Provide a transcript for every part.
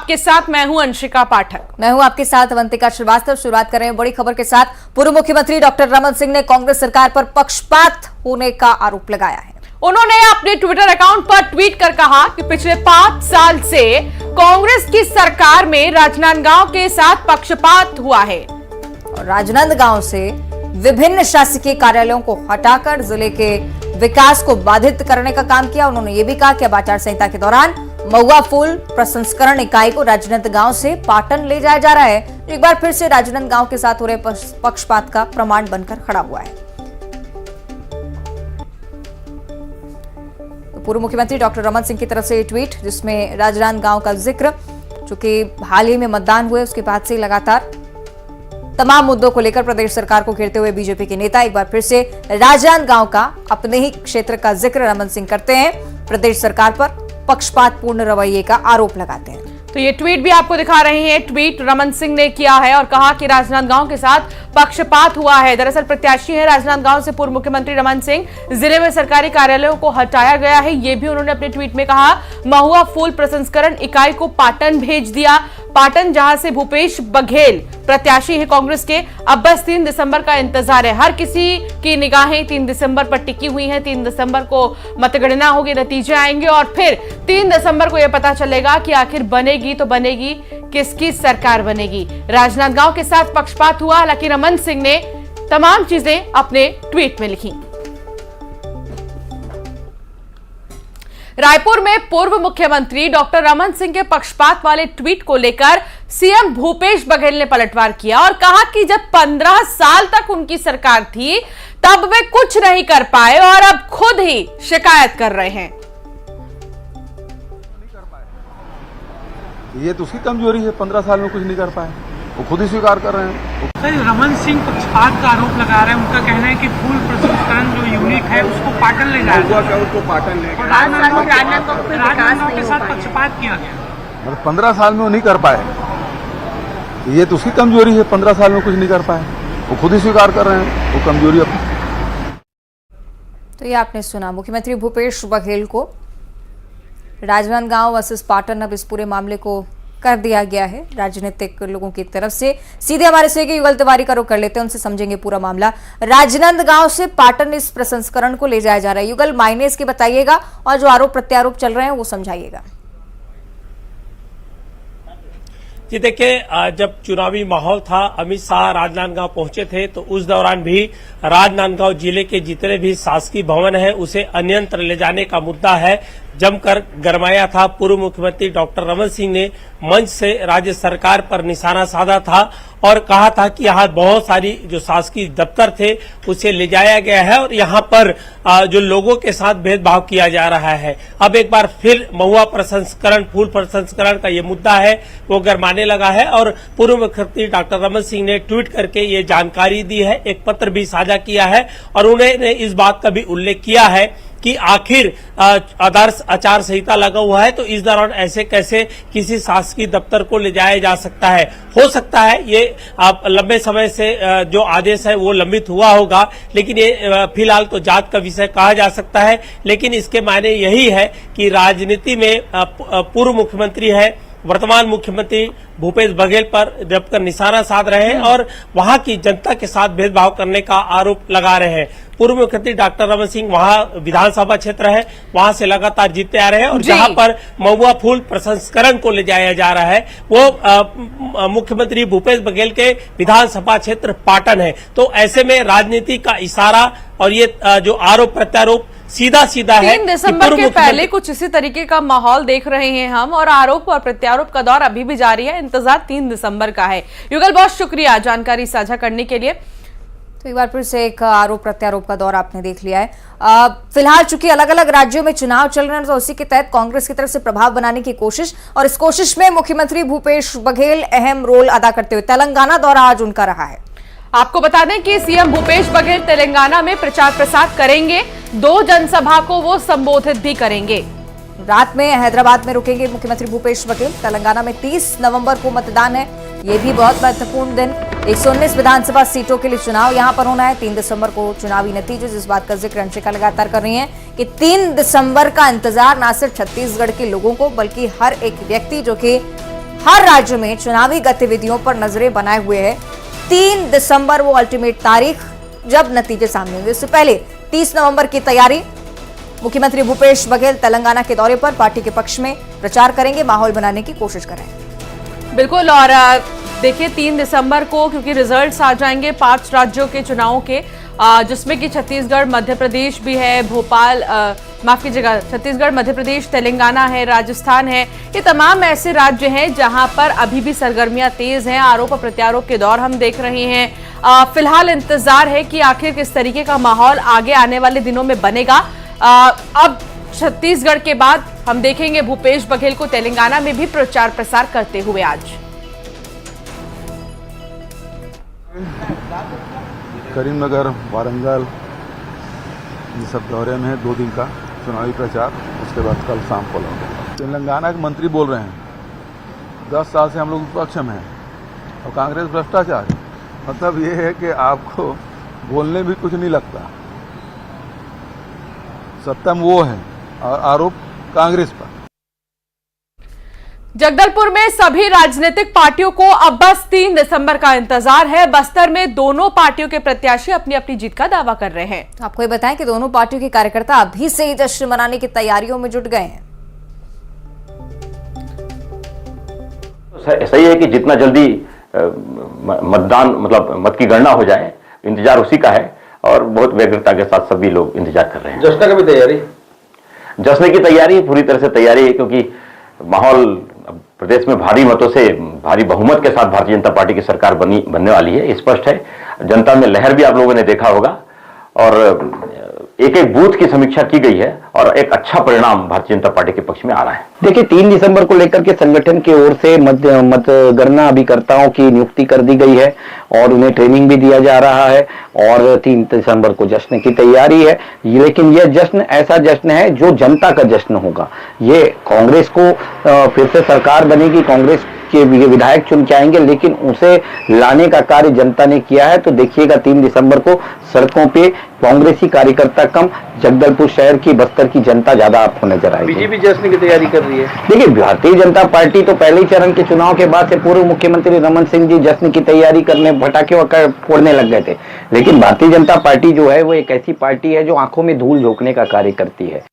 आपके साथ मैं हूं अंशिका पाठक। मैं हूं आपके साथ अवंतिका श्रीवास्तव। शुरुआत कर रहे हैं बड़ी खबर के साथ। पूर्व मुख्यमंत्री डॉक्टर रमन सिंह ने कांग्रेस सरकार पर पक्षपात होने का आरोप लगाया है। उन्होंने अपने ट्विटर अकाउंट पर ट्वीट कर कहा कि पिछले 5 साल से कांग्रेस की सरकार में राजनांदगांव के साथ पक्षपात हुआ है और राजनांदगांव से विभिन्न शासकीय कार्यालयों को हटाकर जिले के विकास को बाधित करने का काम किया। उन्होंने ये भी कहा कि अब आचार संहिता के दौरान महुआ फूल प्रसंस्करण इकाई को राजनांदगांव से पाटन ले जाया जा रहा है, जो एक बार फिर से राजनांदगांव के साथ हो रहे पक्षपात का प्रमाण बनकर खड़ा हुआ है। तो पूर्व मुख्यमंत्री डॉक्टर रमन सिंह की तरफ से ये ट्वीट, जिसमें राजनांदगांव का जिक्र, चूंकि हाल ही में मतदान हुए उसके बाद से लगातार तमाम मुद्दों को लेकर प्रदेश सरकार को घेरते हुए बीजेपी के नेता एक बार फिर से राजनांदगांव का, अपने ही क्षेत्र का जिक्र रमन सिंह करते हैं, प्रदेश सरकार पर पक्षपातपूर्ण रवैये का आरोप लगाते हैं। तो ये ट्वीट भी आपको दिखा रहे हैं। ट्वीट रमन सिंह ने किया है और कहा कि राजनांदगांव के साथ पक्षपात हुआ है। दरअसल प्रत्याशी है राजनांदगांव से पूर्व मुख्यमंत्री रमन सिंह। जिले में सरकारी कार्यालयों को हटाया गया है, ये भी उन्होंने अपने ट्वीट में कहा। महुआ फूल प्रसंस्करण इकाई को पाटन भेज दिया। पाटन, जहां से भूपेश बघेल प्रत्याशी है कांग्रेस के। अब बस 3 दिसंबर का इंतजार है। हर किसी की निगाहें 3 दिसंबर पर टिकी हुई हैं। 3 दिसंबर को मतगणना होगी, नतीजे आएंगे और फिर 3 दिसंबर को यह पता चलेगा कि आखिर बनेगी तो बनेगी किसकी सरकार बनेगी। राजनांदगांव के साथ पक्षपात हुआ, हालांकि रमन सिंह ने तमाम चीजें अपने ट्वीट में लिखी। रायपुर में पूर्व मुख्यमंत्री डॉक्टर रमन सिंह के पक्षपात वाले ट्वीट को लेकर सीएम भूपेश बघेल ने पलटवार किया और कहा कि जब 15 साल तक उनकी सरकार थी तब वे कुछ नहीं कर पाए और अब खुद ही शिकायत कर रहे हैं। ये तो उसकी कमजोरी है, 15 साल में कुछ नहीं कर पाए, वो खुद ही स्वीकार कर रहे हैं। रमन सिंह पक्षपात का आरोप लगा रहे हैं। उनका कहना है कि फूल प्रसंस्करण जो यूनिट है उसको पाटन ले जाया गया, उसको पाटन ले गया, राजनांदगांव के साथ पक्षपात किया गया। मतलब 15 साल में वो नहीं कर पाए, ये तो उसकी कमजोरी है, 15 साल में कुछ नहीं कर पाए, वो खुद ही स्वीकार कर रहे हैं वो कमजोरी अपनी। तो ये आपने सुना मुख्यमंत्री भूपेश बघेल को। राजनांदगांव वर्सेस पाटन, अब इस पूरे मामले को कर दिया गया है राजनीतिक लोगों की तरफ से। सीधे हमारे सहयोगी युगल तिवारी का रुख कर लेते हैं, उनसे समझेंगे पूरा मामला। राजनांदगांव से पाटन इस प्रसंस्करण को ले जाया जा रहा है। युगल, मायने इसके बताइएगा और जो आरोप प्रत्यारोप चल रहे हैं वो समझाइएगा। जी देखिए, जब चुनावी माहौल था, अमित शाह राजनांदगांव पहुंचे थे, तो उस दौरान भी राजनांदगांव जिले के जितने भी शासकीय भवन हैं उसे अन्यंत्र ले जाने का मुद्दा है जमकर गरमाया था। पूर्व मुख्यमंत्री डॉक्टर रमन सिंह ने मंच से राज्य सरकार पर निशाना साधा था और कहा था कि यहाँ बहुत सारी जो शासकीय दफ्तर थे उसे ले जाया गया है और यहाँ पर जो लोगों के साथ भेदभाव किया जा रहा है। अब एक बार फिर महुआ प्रसंस्करण, फूल प्रसंस्करण का ये मुद्दा है वो गरमाने लगा है और पूर्व मुख्यमंत्री डॉक्टर रमन सिंह ने ट्वीट करके ये जानकारी दी है, एक पत्र भी साझा किया है और उन्होंने इस बात का भी उल्लेख किया है कि आखिर आदर्श आचार संहिता लगा हुआ है, तो इस दौरान ऐसे कैसे किसी शासकीय दफ्तर को ले जाया जा सकता है। हो सकता है ये लंबे समय से जो आदेश है वो लंबित हुआ होगा, लेकिन ये फिलहाल तो जांच का विषय कहा जा सकता है। लेकिन इसके मायने यही है कि राजनीति में पूर्व मुख्यमंत्री है, वर्तमान मुख्यमंत्री भूपेश बघेल पर जबकर निशाना साध रहे हैं और वहां की जनता के साथ भेदभाव करने का आरोप लगा रहे हैं। पूर्व मुख्यमंत्री डॉक्टर रमन सिंह वहां विधानसभा क्षेत्र है, वहां से लगातार जीतते आ रहे हैं और जहां पर महुआ फूल प्रसंस्करण को ले जाया जा रहा है वो मुख्यमंत्री भूपेश बघेल के विधानसभा क्षेत्र पाटन है। तो ऐसे में राजनीति का इशारा और ये जो आरोप प्रत्यारोप सीधा सीधा है। 3 दिसंबर के पहले कुछ इसी तरीके का माहौल देख रहे हैं हम और आरोप और प्रत्यारोप का दौर अभी भी जारी है। इंतजार 3 दिसंबर का है। युगल, बहुत शुक्रिया जानकारी साझा करने के लिए। तो एक बार फिर से एक आरोप प्रत्यारोप का दौर आपने देख लिया है। फिलहाल चूंकि अलग अलग राज्यों में चुनाव चल रहे हैं, तो उसी के तहत कांग्रेस की तरफ से प्रभाव बनाने की कोशिश, और इस कोशिश में मुख्यमंत्री भूपेश बघेल अहम रोल अदा करते हुए तेलंगाना दौरा आज उनका रहा है। आपको बता दें कि सीएम भूपेश बघेल तेलंगाना में प्रचार प्रसार करेंगे। 2 जनसभा को वो संबोधित भी करेंगे। रात में हैदराबाद में रुकेंगे मुख्यमंत्री भूपेश बघेल। तेलंगाना में 30 नवंबर को मतदान है, ये भी बहुत महत्वपूर्ण दिन। 119 विधानसभा सीटों के लिए चुनाव यहां पर होना है। 3 दिसंबर को चुनावी नतीजे, जिस बात का जिक्र अंशिका लगातार कर रही है कि 3 दिसंबर का इंतजार न सिर्फ छत्तीसगढ़ के लोगों को बल्कि हर एक व्यक्ति जो कि हर राज्य में चुनावी गतिविधियों पर नजरें बनाए हुए है। 3 दिसंबर वो अल्टीमेट तारीख जब नतीजे सामने होंगे। इससे पहले 30 नवंबर की तैयारी। मुख्यमंत्री भूपेश बघेल तेलंगाना के दौरे पर पार्टी के पक्ष में प्रचार करेंगे, माहौल बनाने की कोशिश करेंगे। बिल्कुल। और देखिए 3 दिसंबर को क्योंकि रिजल्ट्स आ जाएंगे 5 राज्यों के चुनावों के, जिसमें कि छत्तीसगढ़, मध्य प्रदेश भी है, भोपाल, माफ कीजिएगा, छत्तीसगढ़, मध्य प्रदेश, तेलंगाना है, राजस्थान है। ये तमाम ऐसे राज्य हैं जहां पर अभी भी सरगर्मियां तेज हैं। आरोप प्रत्यारोप के दौर हम देख रहे हैं। फिलहाल इंतजार है कि आखिर किस तरीके का माहौल आगे आने वाले दिनों में बनेगा। अब छत्तीसगढ़ के बाद हम देखेंगे भूपेश बघेल को तेलंगाना में भी प्रचार प्रसार करते हुए। आज करीमनगर, वारंगल, ये सब दौरे में है 2 दिन का चुनावी प्रचार। उसके बाद कल शाम को लौटेगा। तेलंगाना के मंत्री बोल रहे हैं 10 साल से हम लोग विपक्ष में हैं और कांग्रेस भ्रष्टाचार। मतलब ये है कि आपको बोलने भी कुछ नहीं लगता, सत्ता में वो है और आरोप कांग्रेस पर। जगदलपुर में सभी राजनीतिक पार्टियों को अब बस 3 दिसंबर का इंतजार है। बस्तर में दोनों पार्टियों के प्रत्याशी अपनी अपनी जीत का दावा कर रहे हैं। आपको ये बताएं कि दोनों पार्टियों के कार्यकर्ता अभी से ही जश्न मनाने की तैयारियों में जुट गए हैं। सही है कि जितना जल्दी मतदान मतलब मत की गणना हो जाए, इंतजार उसी का है और बहुत व्यग्रता के साथ सभी लोग इंतजार कर रहे हैं। जश्न की भी तैयारी, जश्न की तैयारी पूरी तरह से तैयारी है, क्योंकि माहौल प्रदेश में भारी मतों से, भारी बहुमत के साथ भारतीय जनता पार्टी की सरकार बनने वाली है, स्पष्ट है। जनता में लहर भी आप लोगों ने देखा होगा और एक एक बूथ की समीक्षा की गई है और एक अच्छा परिणाम भारतीय जनता पार्टी के पक्ष में आ रहा है। देखिए 3 दिसंबर को लेकर के संगठन की ओर से मतगणना अभिकर्ताओं की नियुक्ति कर दी गई है और उन्हें ट्रेनिंग भी दिया जा रहा है और 3 दिसंबर को जश्न की तैयारी है। लेकिन यह जश्न ऐसा जश्न है जो जनता का जश्न होगा। ये कांग्रेस को फिर से सरकार बनेगी, कांग्रेस के विधायक चुन के आएंगे, लेकिन उसे लाने का कार्य जनता ने किया है। तो देखिएगा 3 दिसंबर को सड़कों पे कांग्रेसी कार्यकर्ता कम, जगदलपुर शहर की, बस्तर की जनता ज्यादा आपको नजर आएगी। बीजेपी जश्न की तैयारी कर रही है। देखिए भारतीय जनता पार्टी तो पहले ही चरण के चुनाव के बाद से पूर्व मुख्यमंत्री रमन सिंह जी जश्न की तैयारी करने, पटाखे फोड़ने लग गए थे। लेकिन भारतीय जनता पार्टी जो है वो एक ऐसी पार्टी है जो आंखों में धूल झोंकने का कार्य करती है।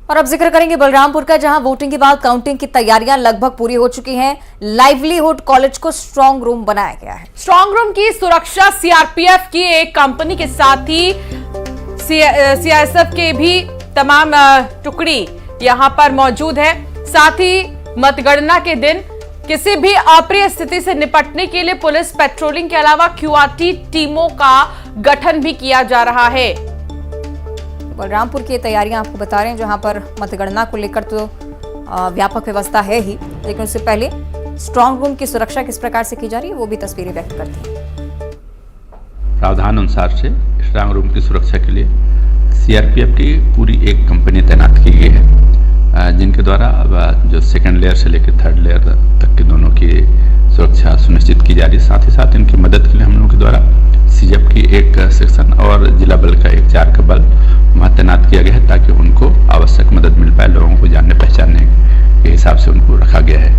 और अब जिक्र करेंगे बलरामपुर का, जहां वोटिंग के बाद काउंटिंग की तैयारियां लगभग पूरी हो चुकी हैं। लाइवलीहुड कॉलेज को स्ट्रांग रूम बनाया गया है। स्ट्रांग रूम की सुरक्षा सीआरपीएफ की एक कंपनी के साथ ही सीआईएसएफ के भी तमाम टुकड़ी यहां पर मौजूद है। साथ ही मतगणना के दिन किसी भी अप्रिय स्थिति से निपटने के लिए पुलिस पेट्रोलिंग के अलावा क्यूआरटी टीमों का गठन भी किया जा रहा है। बलरामपुर की तैयारियां आपको बता रहे हैं, जहां पर मतगणना को लेकर तो व्यापक व्यवस्था है ही, लेकिन उससे पहले स्ट्रांग रूम की सुरक्षा किस प्रकार से की जा रही है वो भी तस्वीरें व्यक्त करती हैं। प्रावधान अनुसार से स्ट्रांग रूम की सुरक्षा के लिए सीआरपीएफ की पूरी एक कंपनी तैनात की गई है, जिनके द्वारा जो सेकंड लेयर से लेकर थर्ड लेयर तक के दोनों की सुरक्षा सुनिश्चित की जा रही है। साथ ही साथ इनकी मदद के लिए हम लोगों के द्वारा सीजेप की एक सेक्शन और जिला बल का एक 4 का बल वहाँ तैनात किया गया है, ताकि उनको आवश्यक मदद मिल पाए। लोगों को जानने पहचानने के हिसाब से उनको रखा गया है।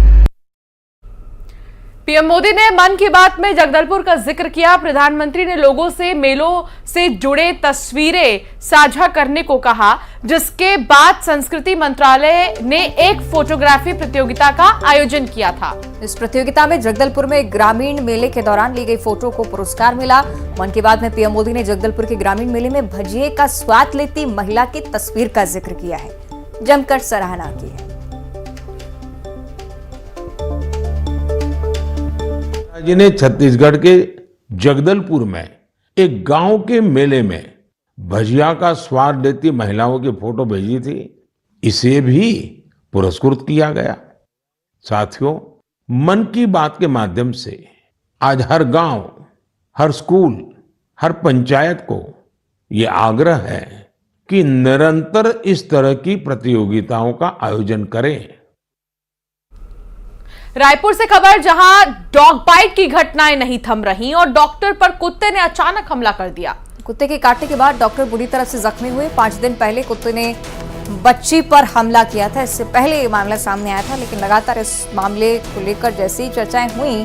पीएम मोदी ने मन की बात में जगदलपुर का जिक्र किया। प्रधानमंत्री ने लोगों से मेलों से जुड़े तस्वीरें साझा करने को कहा, जिसके बाद संस्कृति मंत्रालय ने एक फोटोग्राफी प्रतियोगिता का आयोजन किया था। इस प्रतियोगिता में जगदलपुर में ग्रामीण मेले के दौरान ली गई फोटो को पुरस्कार मिला। मन की बात में पीएम मोदी ने जगदलपुर के ग्रामीण मेले में भजिए का स्वाद लेती महिला की तस्वीर का जिक्र किया है, जमकर सराहना की है। जी ने छत्तीसगढ़ के जगदलपुर में एक गांव के मेले में भजिया का स्वाद लेती महिलाओं की फोटो भेजी थी, इसे भी पुरस्कृत किया गया। साथियों, मन की बात के माध्यम से आज हर गांव, हर स्कूल, हर पंचायत को ये आग्रह है कि निरंतर इस तरह की प्रतियोगिताओं का आयोजन करें। रायपुर से खबर, जहां डॉग बाइट की घटनाएं नहीं थम रही और डॉक्टर पर कुत्ते ने अचानक हमला कर दिया। कुत्ते के काटने के बाद डॉक्टर बुरी तरह से जख्मी हुए। 5 दिन पहले कुत्ते ने बच्ची पर हमला किया था। इससे पहले ये मामला सामने आया था, लेकिन लगातार इस मामले को लेकर जैसी चर्चाएं हुई,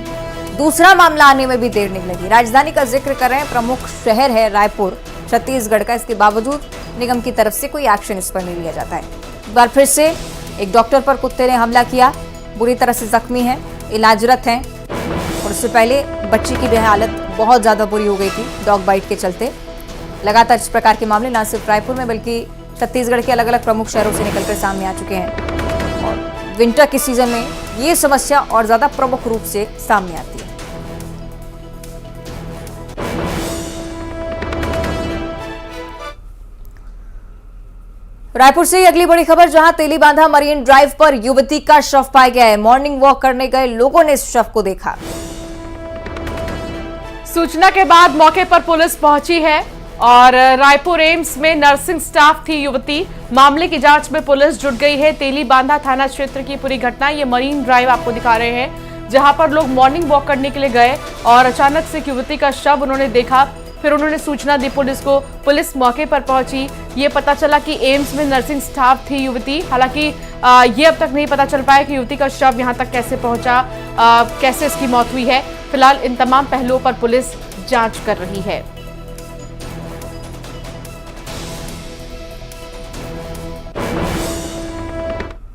दूसरा मामला आने में भी देर नहीं लगी। राजधानी का जिक्र कर रहे हैं, प्रमुख शहर है रायपुर छत्तीसगढ़ का, इसके बावजूद निगम की तरफ से कोई एक्शन इस पर नहीं लिया जाता है। एक बार फिर से एक डॉक्टर पर कुत्ते ने हमला किया, बुरी तरह से जख्मी है, इलाजरत हैं, और उससे पहले बच्ची की भी हालत बहुत ज्यादा बुरी हो गई थी डॉग बाइट के चलते। लगातार इस प्रकार के मामले न सिर्फ रायपुर में बल्कि छत्तीसगढ़ के अलग अलग प्रमुख शहरों से निकलकर सामने आ चुके हैं, और विंटर के सीजन में ये समस्या और ज्यादा प्रमुख रूप से सामने आती है। रायपुर से अगली बड़ी खबर, जहां तेलीबांधा मरीन ड्राइव पर युवती का शव पाया गया है। मॉर्निंग वॉक करने गए लोगों ने इस शव को देखा। सूचना के बाद मौके पर पुलिस पहुंची है और रायपुर एम्स में नर्सिंग स्टाफ थी युवती। मामले की जांच में पुलिस जुट गई है। तेलीबांधा थाना क्षेत्र की पूरी घटना, ये मरीन ड्राइव आपको दिखा रहे हैं, जहां पर लोग मॉर्निंग वॉक करने के लिए गए और अचानक से एक युवती का शव उन्होंने देखा। फिर उन्होंने सूचना दी पुलिस को, पुलिस मौके पर पहुंची। ये पता चला कि एम्स में नर्सिंग स्टाफ थी युवती। हालांकि ये अब तक नहीं पता चल पाया कि युवती का शव यहां तक कैसे पहुंचा, कैसे इसकी मौत हुई है। फिलहाल इन तमाम पहलुओं पर पुलिस जांच कर रही है।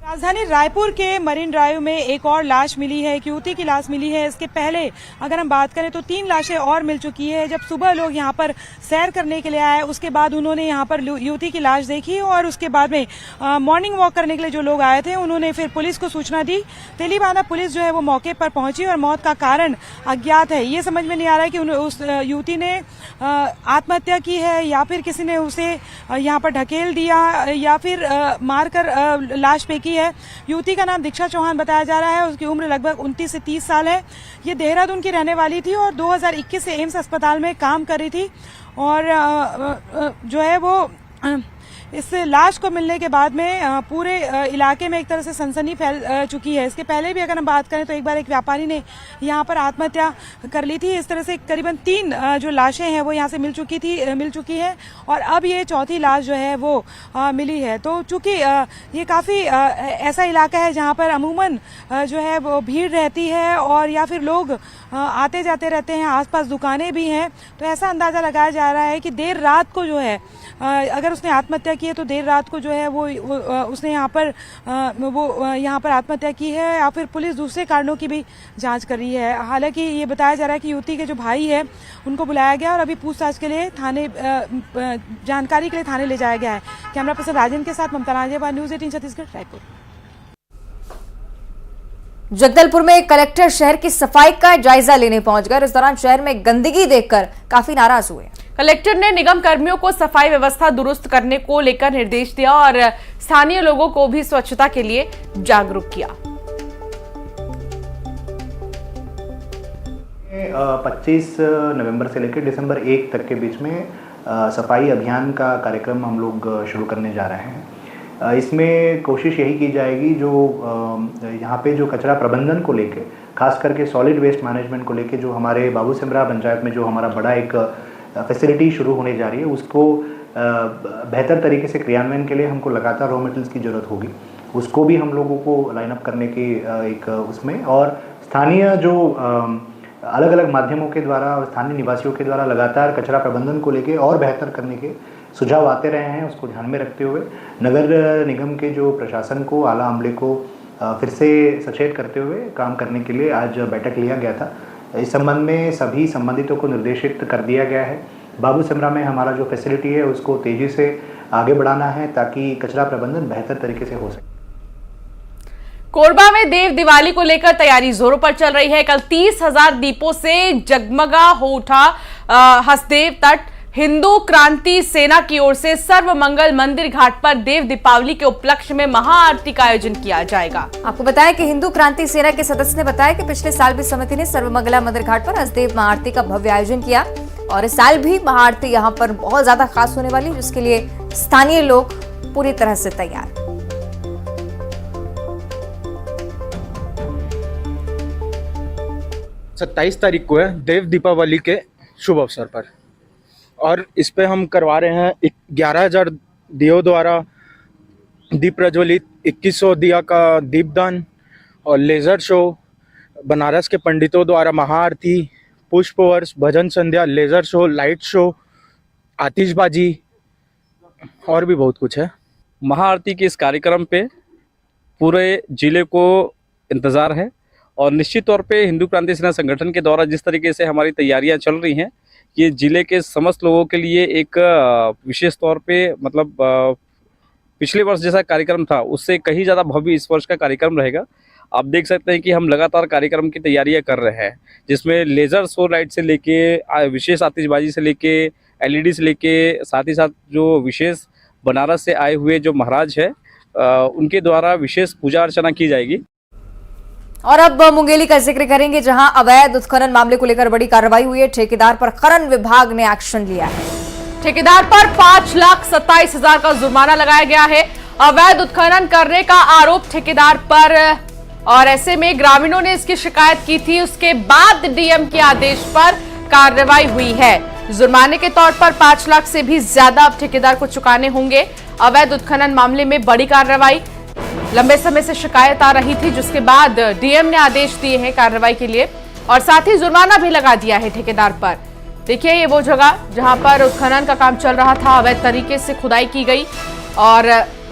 राजधानी रायपुर के मरीन ड्राइव में एक और लाश मिली है, एक युवती की लाश मिली है। इसके पहले अगर हम बात करें तो 3 लाशें और मिल चुकी है। जब सुबह लोग यहां पर सैर करने के लिए आए, उसके बाद उन्होंने यहां पर युवती की लाश देखी और उसके बाद में मॉर्निंग वॉक करने के लिए जो लोग आए थे उन्होंने फिर पुलिस को सूचना दी। तेलीबांधा पुलिस जो है वो मौके पर पहुंची और मौत का कारण अज्ञात है। ये समझ में नहीं आ रहा है कि उस युवती ने आत्महत्या की है या फिर किसी ने उसे यहाँ पर ढकेल दिया या फिर मारकर लाश फेंकी है। युवती का नाम दीक्षा चौहान बताया जा रहा है। उसकी उम्र लगभग 29 से 30 साल है। ये देहरादून की रहने वाली थी और 2021 से एम्स अस्पताल में काम कर रही थी। और जो है वो इस लाश को मिलने के बाद में पूरे इलाके में एक तरह से सनसनी फैल चुकी है। इसके पहले भी अगर हम बात करें तो एक बार एक व्यापारी ने यहाँ पर आत्महत्या कर ली थी। इस तरह से करीबन 3 जो लाशें हैं वो यहाँ से मिल चुकी है और अब ये चौथी लाश जो है वो मिली है। तो चूंकि ये काफी ऐसा इलाका है जहाँ पर अमूमन जो है वो भीड़ रहती है और या फिर लोग आते जाते रहते हैं, आसपास दुकानें भी हैं, तो ऐसा अंदाजा लगाया जा रहा है कि देर रात को जो है अगर उसने आत्महत्या की है तो देर रात को जो है वो उसने यहाँ पर आत्महत्या की है या फिर पुलिस दूसरे कारणों की भी जांच कर रही है। हालांकि ये बताया जा रहा है कि युवती के जो भाई है उनको बुलाया गया और अभी पूछताछ के लिए जानकारी के लिए थाने ले जाया गया है। कैमरा पर्सन राजेंद्र के साथ ममता नाजिया, न्यूज 18 छत्तीसगढ़, रायपुर। जगदलपुर में कलेक्टर शहर की सफाई का जायजा लेने पहुंच गए। इस दौरान शहर में गंदगी देखकर काफी नाराज हुए। कलेक्टर ने निगम कर्मियों को सफाई व्यवस्था दुरुस्त करने को लेकर निर्देश दिया और स्थानीय लोगों को भी स्वच्छता के लिए जागरूक किया। 25 नवंबर से लेकर दिसंबर 1 तक के बीच में सफाई अभियान का कार्यक्रम हम लोग शुरू करने जा रहे हैं। इसमें कोशिश यही की जाएगी जो यहाँ पे जो कचरा प्रबंधन को लेके, खास करके सॉलिड वेस्ट मैनेजमेंट को लेके जो हमारे बाबूसिमरा पंचायत में जो हमारा बड़ा एक फैसिलिटी शुरू होने जा रही है, उसको बेहतर तरीके से क्रियान्वयन के लिए हमको लगातार रॉ मटेरियल्स की ज़रूरत होगी। उसको भी हम लोगों को लाइन अप करने की एक उसमें, और स्थानीय जो अलग अलग माध्यमों के द्वारा और स्थानीय निवासियों के द्वारा लगातार कचरा प्रबंधन को लेके और बेहतर करने के सुझाव आते रहे हैं, उसको ध्यान में रखते हुए नगर निगम के जो प्रशासन को, आला अमले को फिर से सचेत करते हुए काम करने के लिए आज बैठक लिया गया था। इस संबंध में सभी संबंधितों को निर्देशित कर दिया गया है। बाबूसिमरा में हमारा जो फैसिलिटी है उसको तेजी से आगे बढ़ाना है ताकि कचरा प्रबंधन बेहतर तरीके से हो सके। कोरबा में देव दिवाली को लेकर तैयारी जोरों पर चल रही है। कल 30,000 दीपों से जगमगा हो उठा हसदेव तट। हिंदू क्रांति सेना की ओर से सर्वमंगल मंदिर घाट पर देव दीपावली के उपलक्ष्य में महाआरती का आयोजन किया जाएगा। आपको बताया कि हिंदू क्रांति सेना के सदस्य ने बताया कि पिछले साल भी समिति ने सर्वमंगला मंदिर घाट पर हसदेव महाआरती का भव्य आयोजन किया और इस साल भी महाआरती यहाँ पर बहुत ज्यादा खास होने वाली, जिसके लिए स्थानीय लोग पूरी तरह से तैयार। सत्ताईस तारीख को है देव दीपावली के शुभ अवसर पर, और इस पे हम करवा रहे हैं 11,000 दियों द्वारा दीप प्रज्वलित, 2100 दिया का दीपदान और लेज़र शो, बनारस के पंडितों द्वारा महाआरती, पुष्प वर्ष, भजन संध्या, लेज़र शो, लाइट शो, आतिशबाजी और भी बहुत कुछ है। महाआरती के इस कार्यक्रम पे पूरे जिले को इंतज़ार है और निश्चित तौर पे हिंदू क्रांति सेना संगठन के द्वारा जिस तरीके से हमारी तैयारियां चल रही हैं, ये जिले के समस्त लोगों के लिए एक विशेष तौर पे मतलब पिछले वर्ष जैसा कार्यक्रम था उससे कहीं ज़्यादा भव्य इस वर्ष का कार्यक्रम रहेगा। आप देख सकते हैं कि हम लगातार कार्यक्रम की तैयारियां कर रहे हैं, जिसमें लेज़र शो लाइट से लेके विशेष आतिशबाजी से लेके LED से लेके साथ ही साथ जो विशेष बनारस से आए हुए जो महाराज है उनके द्वारा विशेष पूजा अर्चना की जाएगी। और अब मुंगेली का जिक्र करेंगे, जहां अवैध उत्खनन मामले को लेकर बड़ी कार्रवाई हुई है। ठेकेदार पर खनन विभाग ने एक्शन लिया है। ठेकेदार पर 5,27,000 का जुर्माना लगाया गया है। अवैध उत्खनन करने का आरोप ठेकेदार पर, और ऐसे में ग्रामीणों ने इसकी शिकायत की थी। उसके बाद डीएम के आदेश पर कार्रवाई हुई है। जुर्माने के तौर पर 5 लाख से भी ज्यादा अब ठेकेदार को चुकाने होंगे। अवैध उत्खनन मामले में बड़ी कार्रवाई, लंबे समय से शिकायत आ रही थी, जिसके बाद डीएम ने आदेश दिए हैं कार्रवाई के लिए और साथ ही जुर्माना भी लगा दिया है ठेकेदार पर। देखिए, ये वो जगह जहां पर उत्खनन का काम चल रहा था, अवैध तरीके से खुदाई की गई और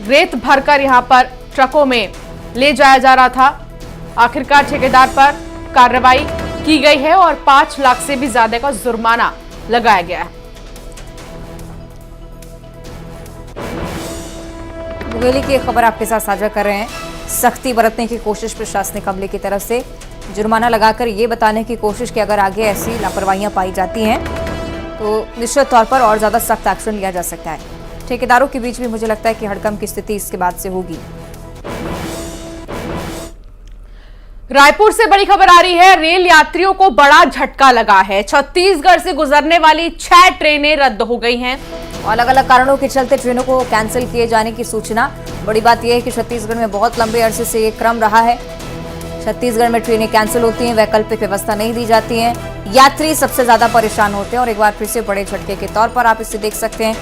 रेत भरकर यहां पर ट्रकों में ले जाया जा रहा था। आखिरकार ठेकेदार पर कार्रवाई की गई है और 5 लाख से भी ज्यादा का जुर्माना लगाया गया है। मुंगेली की एक खबर आपके साथ साझा कर रहे हैं। सख्ती बरतने की कोशिश प्रशासनिक अमले की तरफ से, जुर्माना लगाकर ये बताने की कोशिश कि अगर आगे ऐसी लापरवाहियां पाई जाती हैं तो निश्चित तौर पर और ज्यादा सख्त एक्शन लिया जा सकता है। ठेकेदारों के बीच भी मुझे लगता है कि हड़कंप की स्थिति इसके बाद से होगी। रायपुर से बड़ी खबर आ रही है। रेल यात्रियों को बड़ा झटका लगा है। छत्तीसगढ़ से गुजरने वाली 6 ट्रेनें रद्द हो गई हैं। अलग अलग कारणों के चलते ट्रेनों को कैंसिल किए जाने की सूचना। बड़ी बात यह है कि छत्तीसगढ़ में बहुत लंबे अरसे से ये क्रम रहा है। छत्तीसगढ़ में ट्रेनें कैंसिल होती हैं, वैकल्पिक व्यवस्था नहीं दी जाती है। यात्री सबसे ज्यादा परेशान होते हैं और एक बार फिर से बड़े झटके के तौर पर आप इसे देख सकते हैं।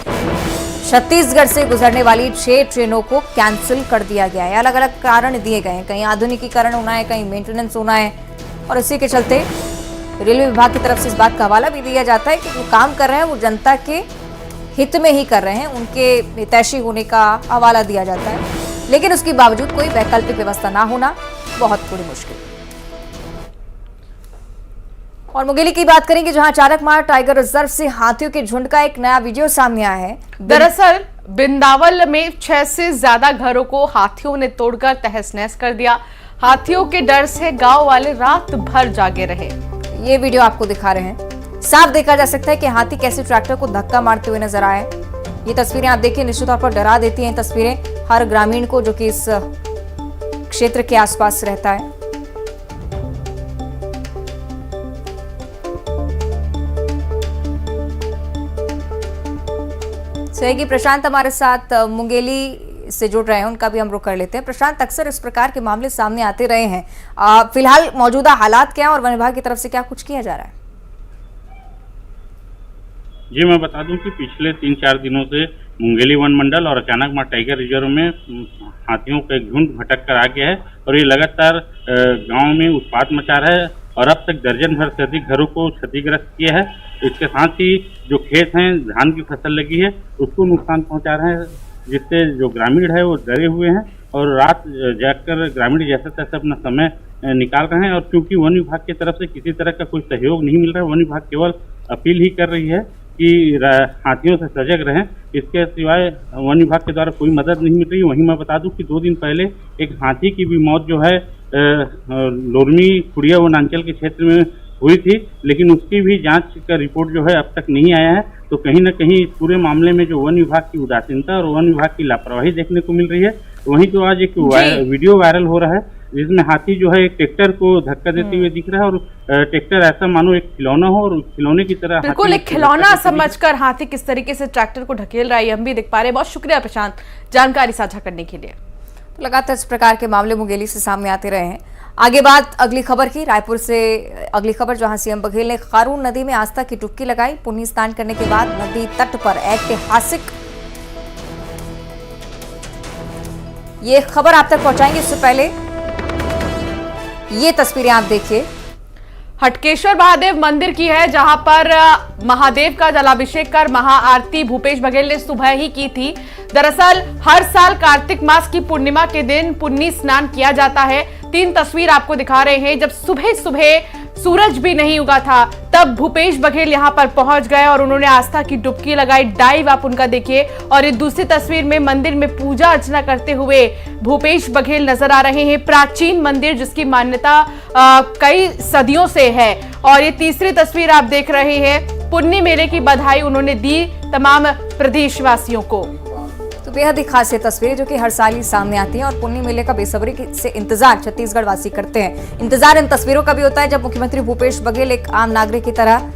छत्तीसगढ़ से गुजरने वाली 6 ट्रेनों को कैंसिल कर दिया गया है। अलग अलग कारण दिए गए हैं, कहीं आधुनिकीकरण होना है, कहीं मेंटेनेंस होना है और इसी के चलते रेलवे विभाग की तरफ से इस बात का हवाला भी दिया जाता है कि जो काम कर रहे हैं वो जनता के हित में ही कर रहे हैं, उनके हितैषी होने का हवाला दिया जाता है। लेकिन उसके बावजूद कोई वैकल्पिक व्यवस्था ना होना बहुत बड़ी मुश्किल। और मुंगेली की बात करेंगे, जहां चाणकमार टाइगर रिजर्व से हाथियों के झुंड का एक नया वीडियो सामने आया है। दरअसल बिंदावल में 6 से ज्यादा घरों को हाथियों ने तोड़कर तहस नहस कर दिया। हाथियों के डर से गांव वाले रात भर जागे रहे। ये वीडियो आपको दिखा रहे हैं। साफ देखा जा सकता है कि हाथी कैसे ट्रैक्टर को धक्का मारते हुए नजर आए। ये तस्वीरें आप देखिए, निश्चित तौर पर डरा देती हैं तस्वीरें हर ग्रामीण को जो कि इस क्षेत्र के आसपास रहता है। सहयोगी प्रशांत हमारे साथ मुंगेली से जुड़ रहे हैं, उनका भी हम रुख कर लेते हैं। प्रशांत, अक्सर इस प्रकार के मामले सामने आते रहे हैं, फिलहाल मौजूदा हालात क्या है और वन विभाग की तरफ से क्या कुछ किया जा रहा है? जी, मैं बता दूं कि पिछले 3-4 दिनों से मुंगेली वन मंडल और चाणकमार टाइगर रिजर्व में हाथियों का एक झुंड भटक कर आ गया है और ये लगातार गांव में उत्पात मचा रहा है और अब तक दर्जन भर से अधिक घरों को क्षतिग्रस्त किया है। इसके साथ ही जो खेत हैं, धान की फसल लगी है, उसको नुकसान पहुंचा रहे हैं, जिससे जो ग्रामीण है वो डरे हुए हैं और रात जागकर ग्रामीण जैसे तैसे अपना समय निकाल रहे हैं। और क्योंकि वन विभाग की तरफ से किसी तरह का कोई सहयोग नहीं मिल रहा है, वन विभाग केवल अपील ही कर रही है कि हाथियों से सजग रहें, इसके सिवाय वन विभाग के द्वारा कोई मदद नहीं मिल रही। वहीं मैं बता दूं कि 2 दिन पहले एक हाथी की भी मौत जो है लोरमी खुड़िया वनांचल के क्षेत्र में हुई थी, लेकिन उसकी भी जांच का रिपोर्ट जो है अब तक नहीं आया है। तो कहीं न कहीं इस पूरे मामले में जो वन विभाग की उदासीनता और वन विभाग की लापरवाही देखने को मिल रही है। वहीं तो आज एक वीडियो वायरल हो रहा है जिसमें हाथी जो है एक ट्रैक्टर को धक्का देते हुए दिख रहा है और ट्रैक्टर ऐसा मानो एक खिलौना हो और खिलौने की तरह बिल्कुल एक खिलौना समझकर हाथी किस तरीके से ट्रैक्टर को ढकेल रहा है, हम भी देख पा रहे हैं। बहुत शुक्रिया प्रशांत जानकारी साझा करने के लिए। तो लगातार इस प्रकार के मामले मुंगेली से सामने आते रहे हैं। आगे बात अगली खबर की, रायपुर से अगली खबर, जहां सीएम बघेल ने खारून नदी में आस्था की डुबकी लगाई। पुण्य स्नान करने के बाद नदी तट पर ऐतिहासिक ये खबर आप तक पहुंचाएंगे। इससे पहले ये तस्वीरें आप देखिए। हटकेश्वर महादेव मंदिर की है, जहां पर महादेव का जलाभिषेक कर महाआरती भूपेश बघेल ने सुबह ही की थी। दरअसल हर साल कार्तिक मास की पूर्णिमा के दिन पुन्नी स्नान किया जाता है। 3 तस्वीर आपको दिखा रहे हैं। जब सुबह सुबह सूरज भी नहीं उगा था, तब भूपेश बघेल यहां पर पहुंच गए और उन्होंने आस्था की डुबकी लगाई। डाइव आप उनका देखिए। और ये दूसरी तस्वीर में मंदिर में पूजा अर्चना करते हुए भूपेश बघेल नजर आ रहे हैं। प्राचीन मंदिर जिसकी मान्यता कई सदियों से है। और ये तीसरी तस्वीर आप देख रहे हैं। पुन्नी मेले की बधाई उन्होंने दी तमाम प्रदेशवासियों को। तो बेहद ही खास ये तस्वीरें जो कि हर साल ही सामने आती हैं और पुन्नी मेले का बेसब्री से इंतजार छत्तीसगढ़ वासी करते हैं। इंतजार इन तस्वीरों का भी होता है जब मुख्यमंत्री भूपेश बघेल एक आम नागरिक की तरह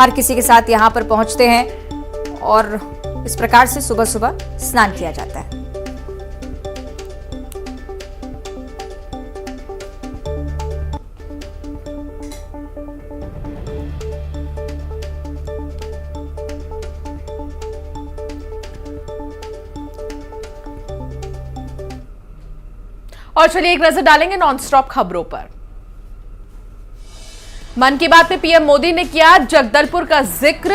हर किसी के साथ यहां पर पहुंचते हैं और इस प्रकार से सुबह सुबह स्नान किया जाता है। और चलिए एक नजर डालेंगे नॉनस्टॉप खबरों पर। मन की बात में पीएम मोदी ने किया जगदलपुर का जिक्र।